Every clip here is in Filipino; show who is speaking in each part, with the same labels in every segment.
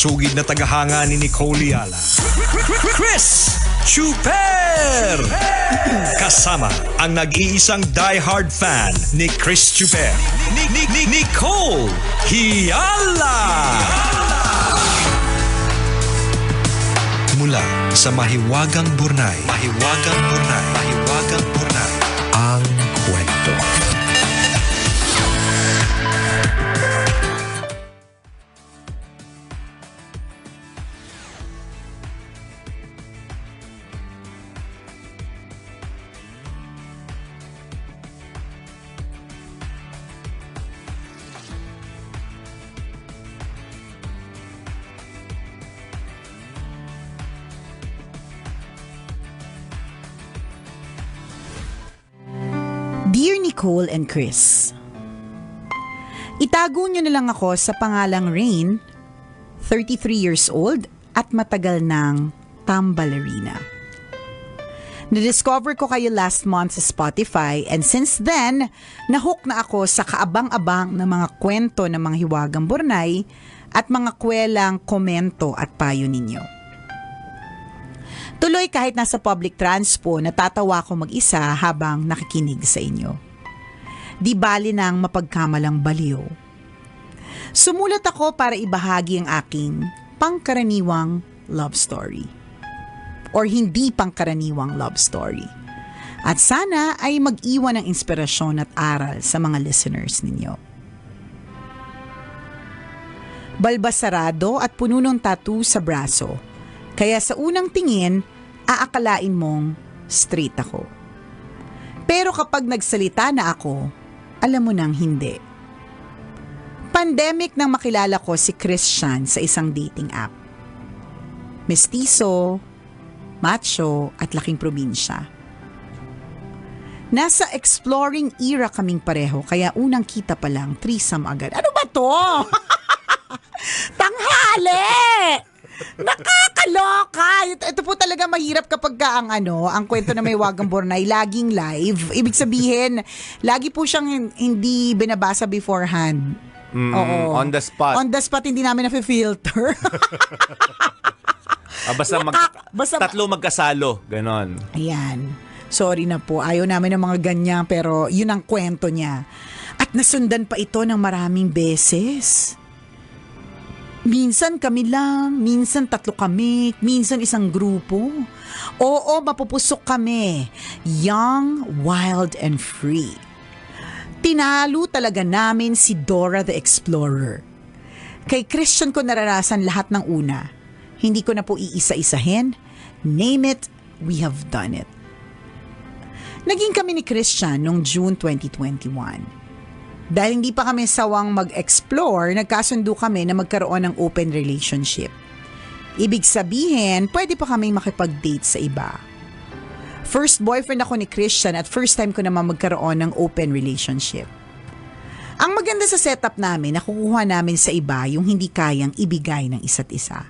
Speaker 1: Sugid na tagahanga ni Nicole Yala. Chris Chuper! Kasama ang nag-iisang diehard fan ni Chris Chuper. Nicole Yala! Mula sa Mahiwagang Burnay. Ang kwento.
Speaker 2: Dear Nicole and Chris, itago niyo na lang ako sa pangalang Rain, 33 years old at matagal ng tambalerina. Na-discover ko kayo last month sa Spotify and since then, nahook na ako sa kaabang-abang na mga kwento ng mga hiwagang Burnay at mga kwelang komento at payo ninyo. Tuloy kahit nasa public transpo, natatawa ko mag-isa habang nakikinig sa inyo. Di bali nang mapagkamalang baliw. Sumulat ako para ibahagi ang aking pangkaraniwang love story. Or hindi pangkaraniwang love story. At sana ay mag-iwan ng inspirasyon at aral sa mga listeners ninyo. Balbasarado at puno ng tattoo sa braso. Kaya sa unang tingin, aakalain mong straight ako. Pero kapag nagsalita na ako, alam mo nang hindi. Pandemic nang makilala ko si Christian sa isang dating app. Mestizo, macho at laking probinsya. Nasa exploring era kaming pareho kaya unang kita pa lang threesome agad. Ano ba to? Tanghali! Nakakaloka! Ito po talaga mahirap kapag ang kwento na may Wagang Burnay laging live. Ibig sabihin, lagi po siyang hindi binabasa beforehand. Oo.
Speaker 3: On the spot.
Speaker 2: On the spot, hindi namin na-filter.
Speaker 3: Basta tatlo magkasalo. Ganon.
Speaker 2: Ayan. Sorry na po. Ayaw namin ng mga ganyan pero yun ang kwento niya. At nasundan pa ito ng maraming beses. Minsan kami lang, minsan tatlo kami, minsan isang grupo. Oo, mapupusok kami. Young, wild, and free. Tinalo talaga namin si Dora the Explorer. Kay Christian ko naranasan lahat ng una. Hindi ko na po iisa-isahin. Name it, we have done it. Naging kami ni Christian noong June 2021. Dahil hindi pa kami sawang mag-explore, nagkasundo kami na magkaroon ng open relationship. Ibig sabihin, pwede pa kami makipag-date sa iba. First boyfriend ako ni Christian at first time ko naman magkaroon ng open relationship. Ang maganda sa setup namin, nakukuha namin sa iba yung hindi kayang ibigay ng isa't isa.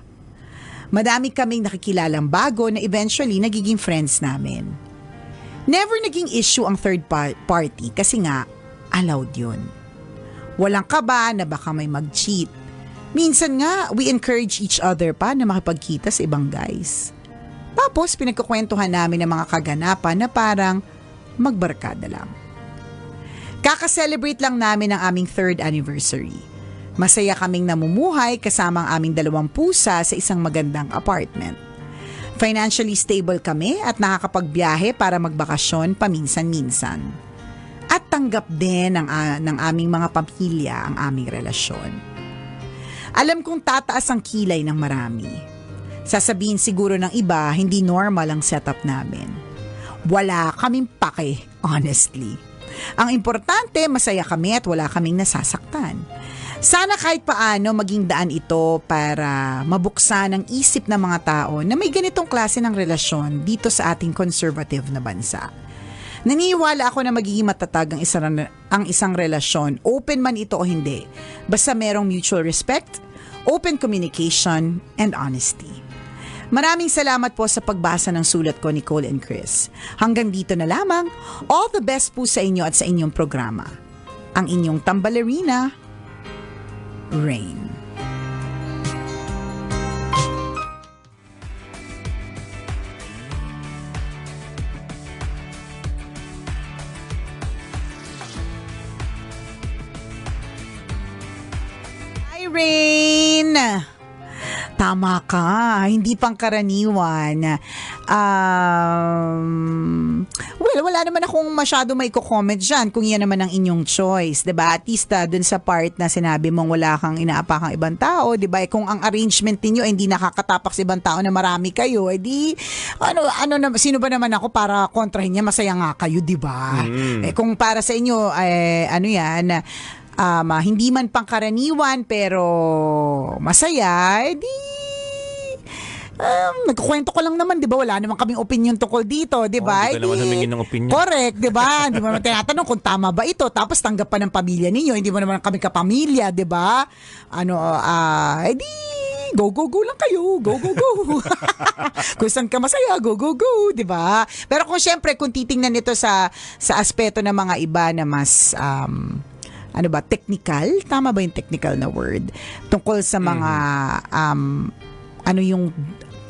Speaker 2: Madami kaming nakikilalang bago na eventually nagiging friends namin. Never naging issue ang third party kasi nga, allowed yun. Walang kaba na baka may mag-cheat. Minsan nga, we encourage each other pa na makipagkita sa ibang guys. Tapos, pinagkukwentuhan namin ng mga kaganapan na parang magbarkada lang. Kaka-celebrate lang namin ang aming 3rd anniversary. Masaya kaming namumuhay kasama ang aming 2 pusa sa isang magandang apartment. Financially stable kami at nakakapagbiyahe para magbakasyon paminsan-minsan. At tanggap din ng aming mga pamilya ang aming relasyon. Alam kong tataas ang kilay ng marami. Sasabihin siguro ng iba, hindi normal ang setup namin. Wala kaming pake, honestly. Ang importante, masaya kami at wala kaming nasasaktan. Sana kahit paano maging daan ito para mabuksan ang isip ng mga tao na may ganitong klase ng relasyon dito sa ating conservative na bansa. Naniniwala ako na magiging matatag ang isang relasyon, open man ito o hindi, basta merong mutual respect, open communication, and honesty. Maraming salamat po sa pagbasa ng sulat ko, Nicole and Chris. Hanggang dito na lamang, all the best po sa inyo at sa inyong programa. Ang inyong tambalerina, Rain. Rain! Tama ka, hindi pangkaraniwan. Well, wala naman akong masyado may comment dyan kung yan naman ang inyong choice, 'di ba? At least dun sa part na sinabi mong wala kang inaapakang ibang tao, 'di ba? Kung ang arrangement niyo hindi nakakatapak sa ibang tao na marami kayo, edi sino ba naman ako para kontrahin niya, masaya nga kayo, 'di ba? Kung para sa inyo hindi man pangkaraniwan pero masaya, edi nagkukwento ko lang naman, 'di ba? Wala naman kaming opinion tungkol dito, 'di ba?
Speaker 3: Hindi ka naman humingi ng opinion.
Speaker 2: Correct, 'di ba? Hindi mo naman tinatanong kung tama ba ito, tapos tanggap pa ng pamilya ninyo, hindi mo naman kami kapamilya, 'di ba? Edi go lang kayo. Go. Kung saan ka masaya, go. 'Di ba? Pero kung syempre, kung titingnan nito sa aspeto ng mga iba na mas technical? Tama ba yung technical na word? Tungkol sa mga ano yung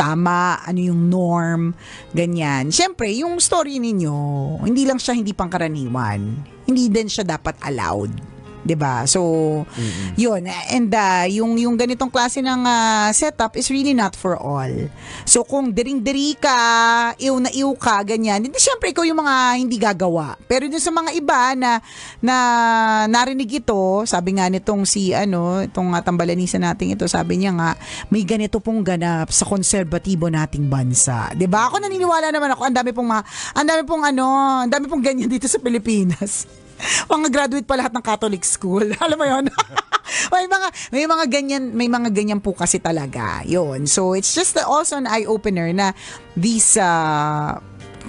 Speaker 2: tama, ano yung norm, ganyan. Siyempre, yung story ninyo, hindi lang siya hindi pangkaraniwan. Hindi din siya dapat allowed. 'Di ba? So, yun. And yung ganitong klase ng setup is really not for all. So, kung diring-diri ka, iw na iw ka, ganyan, hindi syempre ikaw yung mga hindi gagawa. Pero dun sa mga iba na narinig ito, sabi nga nitong itong tambalanisa natin ito, sabi niya nga, may ganito pong ganap sa konserbatibo nating bansa. 'Di ba? Ako naniniwala naman ako, ang dami pong ganyan dito sa Pilipinas. Mga graduate pa lahat ng Catholic school. Alam mo 'yon? may mga ganyan po kasi talaga. 'Yon. So it's just also an eye opener na these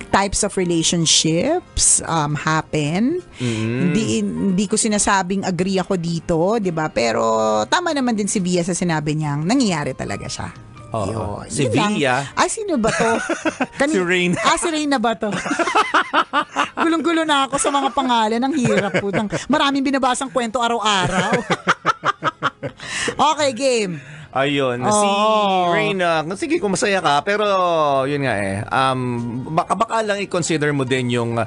Speaker 2: types of relationships happen. Hindi ko sinasabing agree ako dito, 'di ba? Pero tama naman din si Via sa sinabi niyang nangyayari talaga siya.
Speaker 3: Oo. Si Via.
Speaker 2: Sino ba to?
Speaker 3: Si Rain.
Speaker 2: Si Rain na ba to? Gulong-gulo na ako sa mga pangalan. Ang hirap po. Maraming binabasang kwento araw-araw. Okay, game.
Speaker 3: Ayun, si Rain, sige kung masaya ka, pero yun nga baka lang i-consider mo din yung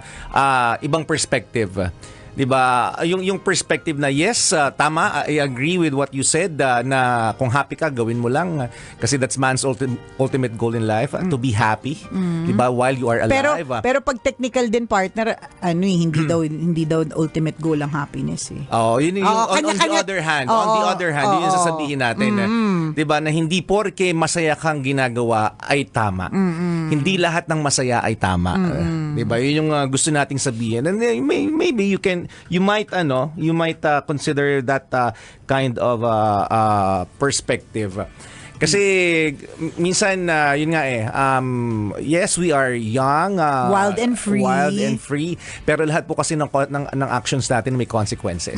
Speaker 3: ibang perspective. 'Di ba? Yung perspective na yes, tama, I agree with what you said, na kung happy ka, gawin mo lang, kasi that's man's ultimate goal in life, to be happy, 'di ba, while you are alive.
Speaker 2: Pero pag technical din, partner, hindi daw ultimate goal ang happiness eh.
Speaker 3: Yun yung on the other hand, yun yung sasabihin natin, 'di ba, na hindi porke masaya kang ginagawa ay tama. Hindi lahat ng masaya ay tama. 'Di ba? Yun yung gusto nating sabihin. And maybe you might consider that kind of perspective. Kasi minsan yun nga yes, we are young,
Speaker 2: wild and free,
Speaker 3: pero lahat po kasi ng actions natin may consequences.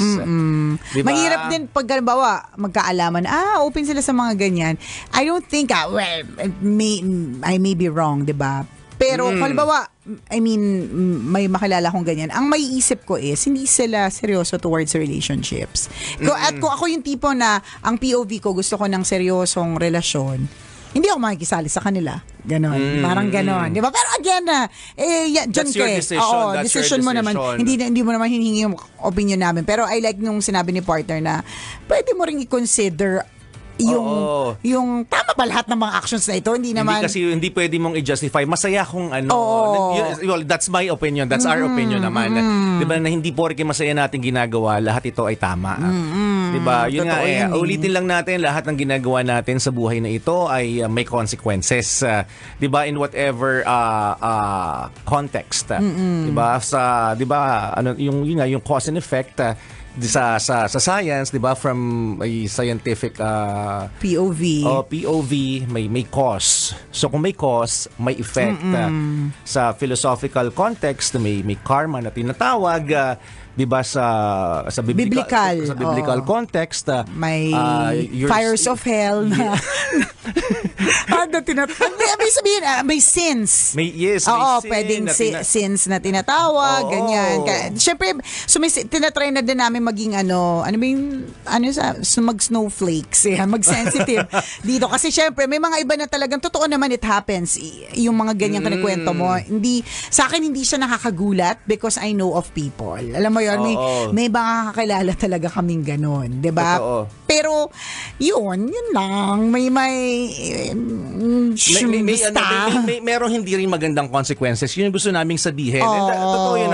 Speaker 3: Diba?
Speaker 2: Mahirap din pag halimbawa magkaalaman, open sila sa mga ganyan. I don't think I may be wrong, 'di ba? Pero halimbawa, may makilala kong ganyan. Ang may isip ko is, hindi sila seryoso towards relationships. At kung ako yung tipo na, ang POV ko, gusto ko ng seryosong relasyon, hindi ako makikisali sa kanila. Ganon. Parang ganon. Di ba? Pero again,
Speaker 3: that's your decision.
Speaker 2: Decision mo naman. Hindi mo naman hinihingi yung opinion namin. Pero I like nung sinabi ni partner na, pwede mo ring i-consider yung tama ba lahat ng mga actions na ito? Hindi naman.
Speaker 3: Hindi pwede mong i-justify. Masaya kung well, that's my opinion. That's our opinion naman. Diba, na hindi porke masaya natin ginagawa, lahat ito ay tama. Diba? Yun nga ulitin lang natin, lahat ng ginagawa natin sa buhay na ito ay may consequences. Diba? In whatever context. Diba? Yung cause and effect, sa science, 'di ba, from a scientific POV, may cause. So kung may cause, may effect. Sa philosophical context, may karma na tinatawag, 'di ba, sa biblical context,
Speaker 2: may fires of hell na May sabihin, may sins.
Speaker 3: May
Speaker 2: Oo,
Speaker 3: sin
Speaker 2: pwedeng
Speaker 3: na
Speaker 2: sins na tinatawag,
Speaker 3: Oo.
Speaker 2: ganyan. Siyempre, tinatry na din namin maging mag-snowflakes, mag-sensitive dito. Kasi siyempre, may mga iba na talagang, totoo naman it happens, yung mga ganyang kinikwento mo. Sa akin, hindi siya nakakagulat because I know of people. Alam mo yun, may mga kakilala talaga kaming ganon, di ba?
Speaker 3: Totoo.
Speaker 2: Pero, yun lang.
Speaker 3: Merong hindi rin magandang consequences. Yun yung gusto naming sabihin. And, totoo yun,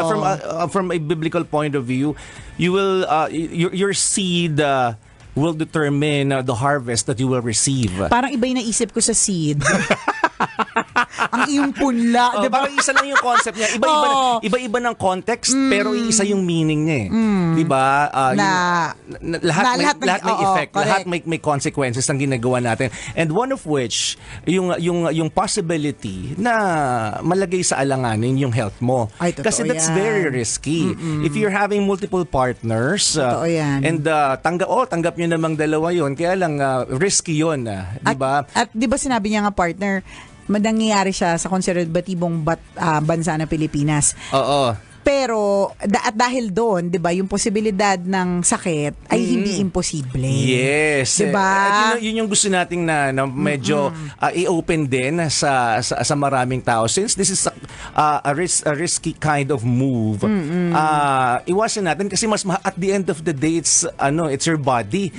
Speaker 3: from a biblical point of view, you will your seed will determine the harvest that you will receive.
Speaker 2: Parang iba yung naisip ko sa seed. Ang iyong punla, di ba?
Speaker 3: Parang isa lang yung concept niya. Iba-iba ng context, pero isa yung meaning niya eh. Di ba? Lahat may effect.
Speaker 2: Correct.
Speaker 3: Lahat may consequences ng ginagawa natin. And one of which, yung possibility na malagay sa alanganin yung health mo.
Speaker 2: Ay, totoo
Speaker 3: kasi that's
Speaker 2: yan.
Speaker 3: very risky. If you're having multiple partners,
Speaker 2: totoo yan.
Speaker 3: and tanggap nyo namang dalawa yun, kaya lang risky yun. Di ba?
Speaker 2: At di ba sinabi niya nga, partner, nangyayari siya sa konserbatibong bansa ng Pilipinas.
Speaker 3: Oo.
Speaker 2: Pero at dahil doon, 'di ba, yung posibilidad ng sakit ay hindi imposible.
Speaker 3: Yes.
Speaker 2: 'Di ba?
Speaker 3: Yun yung gusto nating na medyo i-open din sa maraming tao, since this is a risky kind of move. Iwasan natin kasi at the end of the day, it's your body.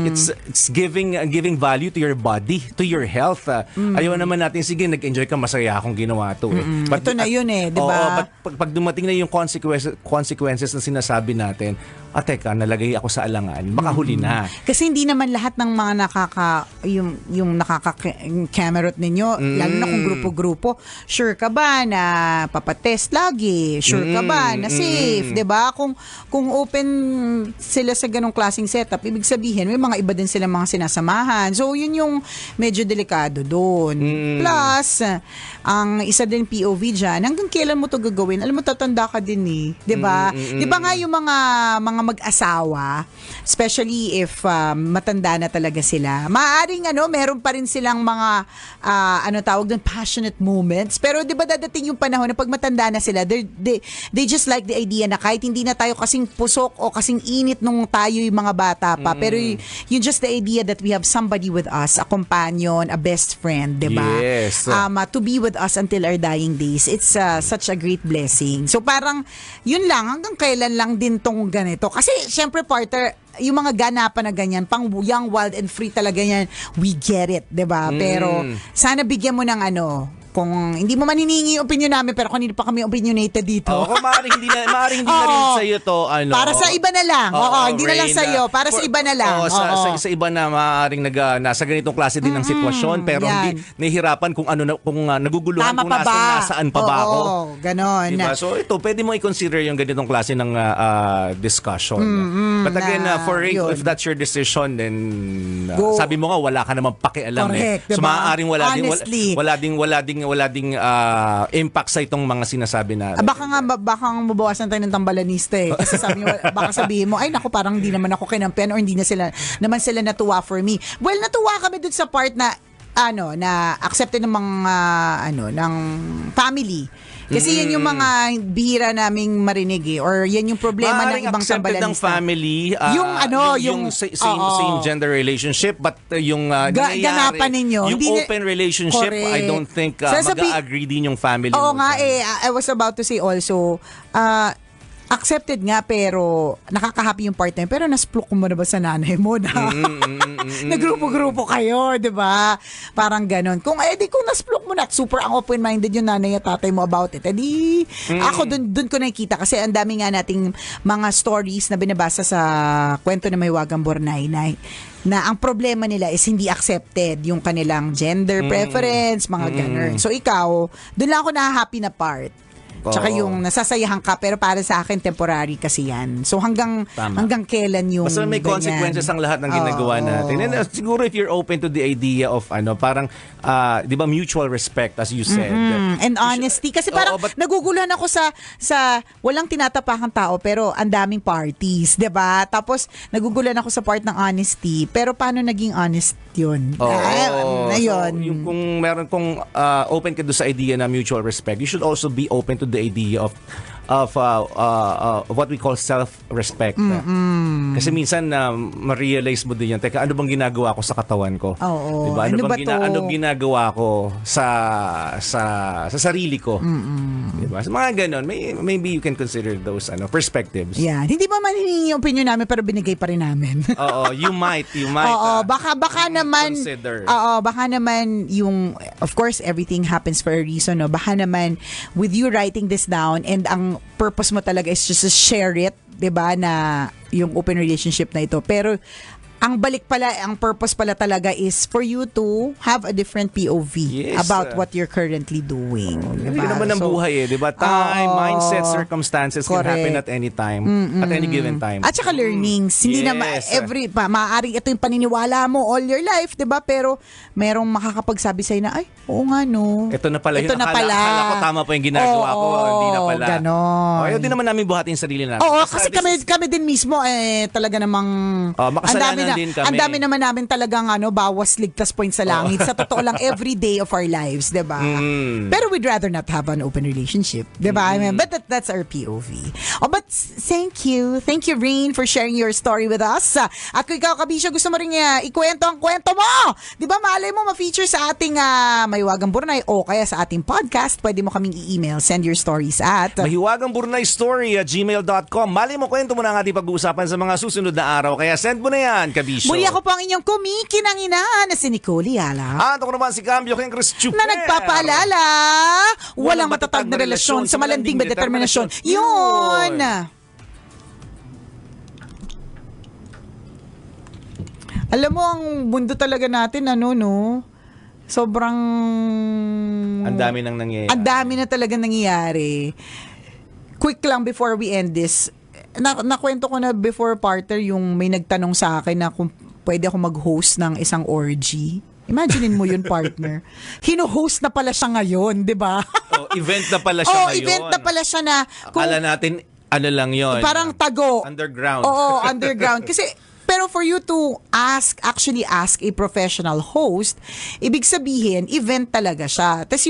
Speaker 3: It's giving value to your body, to your health. Ayaw naman natin, sige, nag-enjoy ka, masaya akong ginawa to eh.
Speaker 2: Ito na yun eh, 'di ba?
Speaker 3: Pag dumating na yung consequences na sinasabi natin, teka, nalagay ako sa alangan, baka huli na.
Speaker 2: Kasi hindi naman lahat ng mga yung nakaka-camerot ninyo, lalo na kung grupo-grupo, sure ka ba na papatest lagi? Sure ka ba na safe? 'Di ba? Kung open sila sa ganong klaseng setup, ibig sabihin may mga iba din sila mga sinasamahan. So yun yung medyo delikado doon. Plus, ang isa din POV dyan, hanggang kailan mo to gagawin? Alam mo, tatanda ka din eh. 'Di ba? 'Di ba nga yung mga mag-asawa, especially if matanda na talaga sila, maaaring meron pa rin silang mga tawag doon, passionate moments. Pero 'di ba dadating yung panahon na pag matanda na sila, they just like the idea na kahit hindi na tayo kasing pusok o kasing init nung tayo yung mga bata pa, pero yung just the idea that we have somebody with us, a companion, a best friend, 'di ba?
Speaker 3: Yes.
Speaker 2: To be with us until our dying days. It's such a great blessing. So parang yun lang, hanggang kailan lang din tong ganito. Kasi syempre, partner, yung mga ganapan na ganyan, pang young, wild and free talaga yan, we get it, 'di ba? Pero sana bigyan mo ng kung hindi mo man hiningi yung opinion namin, pero kanina pa kami opinionated dito.
Speaker 3: Kung maaaring hindi na rin sa'yo to,
Speaker 2: para sa iba na lang. Hindi na lang sa'yo. Para sa iba na lang.
Speaker 3: Sa iba na maaaring nasa ganitong klase din ng sitwasyon, pero hindi nahihirapan kung naguguluhan
Speaker 2: tama
Speaker 3: kung nasaan pa ba ako.
Speaker 2: Ganon.
Speaker 3: Diba? So ito, pwede mo i-consider yung ganitong klase ng discussion. But again, if that's your decision, then sabi mo nga, wala ka namang pakialam.
Speaker 2: Correct,
Speaker 3: So
Speaker 2: diba?
Speaker 3: maaaring
Speaker 2: Honestly.
Speaker 3: wala ding impact sa itong mga sinasabi na.
Speaker 2: Baka mabawasan tayo ng tambalanista eh. Kasi baka sabihin mo, ay naku, parang hindi naman ako kinampihan or hindi sila natuwa for me. Well, natuwa kami dun sa part na na accepted ng mga ng family. Kasi yan yung mga bihira naming marinig or yan yung problema ng ibang
Speaker 3: accepted ng
Speaker 2: tambalanista.
Speaker 3: family,
Speaker 2: yung
Speaker 3: same gender relationship, but yung nangyayari,
Speaker 2: ganapan ninyo,
Speaker 3: yung
Speaker 2: hindi
Speaker 3: open relationship,
Speaker 2: correct.
Speaker 3: I don't think mag-agree din yung family.
Speaker 2: Oo nga I was about to say also, accepted nga pero nakakahappy yung partner, pero nasplok mo na ba sa nanay mo na nagrupo-grupo kayo, 'di ba? Parang ganon. Kung nasplok mo na, super ang open-minded yung nanay at tatay mo about it. Ako dun ko nakikita kasi ang dami nga nating mga stories na binabasa sa kwento na Mahiwagang Bornay na ang problema nila is hindi accepted yung kanilang gender preference, mga ganon. So ikaw, dun lang ako na happy na part Tsaka
Speaker 3: Oo.
Speaker 2: yung nasasayahan ka, pero para sa akin, temporary kasi yan. So hanggang
Speaker 3: Tama.
Speaker 2: kailan yung
Speaker 3: Basta may
Speaker 2: ganyan.
Speaker 3: consequences ang lahat ng ginagawa
Speaker 2: Oo.
Speaker 3: natin. And siguro if you're open to the idea of parang 'di ba, mutual respect as you said.
Speaker 2: And honesty. Kasi parang
Speaker 3: Oo, but-
Speaker 2: naguguluhan ako sa walang tinatapakang tao pero ang daming parties, 'di ba? Tapos naguguluhan ako sa part ng honesty. Pero paano naging honest 'yun? Ayun.
Speaker 3: So, yung kung open ka doon sa idea na mutual respect, you should also be open to the idea of what we call self-respect. Kasi minsan ma-realize mo din yan, teka, ano bang ginagawa ko sa katawan ko?
Speaker 2: Oo.
Speaker 3: Diba?
Speaker 2: Ano ba to?
Speaker 3: Ano ginagawa ko sa sarili ko? Diba? So, mga ganon, maybe you can consider those perspectives.
Speaker 2: Yan. Hindi ba man hiningi yung opinion namin pero binigay pa rin namin.
Speaker 3: Oo, you might.
Speaker 2: Oo, baka naman
Speaker 3: consider.
Speaker 2: Oo, baka naman yung of course everything happens for a reason, no. Baka naman with you writing this down and ang purpose mo talaga is just to share it, 'di ba, na yung open relationship na ito. Pero ang purpose pala talaga is for you to have a different POV
Speaker 3: Yes.
Speaker 2: about what you're currently doing.
Speaker 3: Hindi
Speaker 2: Diba?
Speaker 3: naman ang
Speaker 2: So,
Speaker 3: buhay Diba? Time,
Speaker 2: oo.
Speaker 3: mindset, circumstances can
Speaker 2: Correct.
Speaker 3: happen at any time. At any given time.
Speaker 2: At saka learnings. Hindi naman
Speaker 3: Yes.
Speaker 2: maaaring ito yung paniniwala mo all your life, 'di ba? Pero merong makakapagsabi sa'yo na, ay, oo nga no.
Speaker 3: Ito na pala
Speaker 2: Ito
Speaker 3: yun.
Speaker 2: na pala.
Speaker 3: Akala ko tama pa yung ginagawa ko. Hindi na pala.
Speaker 2: Ganon.
Speaker 3: Ayaw din naman namin buhatin yung sarili natin.
Speaker 2: Oo,
Speaker 3: Basta
Speaker 2: kasi kami din mismo talaga namang
Speaker 3: makasalanan din kami.
Speaker 2: Ang dami naman namin talagang bawas ligtas point sa langit. Sa totoo lang every day of our lives, 'di ba? Pero we'd rather not have an open relationship, 'di ba? I mean, but that's our POV. Oh, but thank you. Thank you, Rain, for sharing your story with us. At kung ikaw, Kabisyo, gusto mo ring ikwento ang kwento mo. 'Di ba? Malay mo ma-feature sa ating Mahiwagang Burnay o kaya sa ating podcast. Pwede mo kaming i-email. Send your stories at
Speaker 3: mahiwagangburnaystory@gmail.com. Mali mo, kwento mo na ang ating pag-uusapan sa mga susunod na araw. Kaya send mo na yan, Kabisyo.
Speaker 2: muli ako po ang inyong kumikinang ina na si Nicole Yala.
Speaker 3: At ako naman si Cambio King Chris Chuper.
Speaker 2: Na nagpapaalala, walang matatag na relasyon sa malanding may determinasyon. Yun! Alam mo, ang mundo talaga natin, sobrang...
Speaker 3: Ang dami nang nangyayari.
Speaker 2: Ang dami na talaga nangyayari. Quick lang before we end this. Nakwento ko na before, partner, yung may nagtanong sa akin na kung pwede ako mag-host ng isang orgy. Imaginein mo yun, partner. Hino-host na pala siya ngayon, di ba?
Speaker 3: Event na pala siya ngayon.
Speaker 2: Event na pala siya na...
Speaker 3: Akala natin, lang yon.
Speaker 2: Parang tago.
Speaker 3: Underground.
Speaker 2: Oo, underground. Kasi, pero for you to actually ask a professional host, ibig sabihin, event talaga siya. Tapos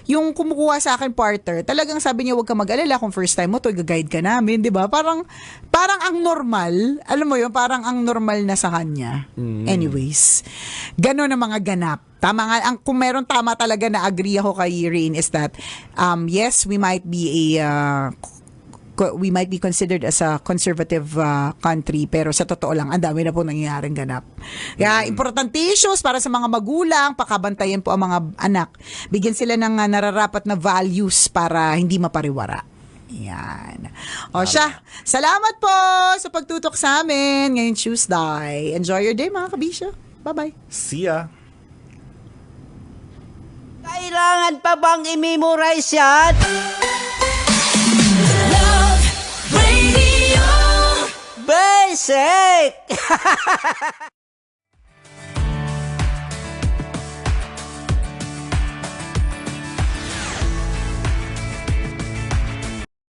Speaker 2: yung kumukuha sa akin partner, talagang sabi niya, huwag ka mag-alala kung first time mo to, i-guide ka namin, di ba? Parang ang normal, alam mo yun, parang ang normal na sa kanya. Anyways, gano'n ang mga ganap. Tama nga, kung meron tama talaga na agree ako kay Rain is that, yes, we might be considered as a conservative country, pero sa totoo lang, ang dami na po nangyayaring ganap. Kaya, importante issues para sa mga magulang, pakabantayan po ang mga anak. Bigyan sila ng nararapat na values para hindi mapariwara. Yan. O siya, salamat po sa pagtutok sa amin ngayong Tuesday. Enjoy your day, mga kabisyo. Bye-bye.
Speaker 3: See ya.
Speaker 4: Kailangan pa bang i-memorize yan?
Speaker 5: Love Radio.
Speaker 4: Basic!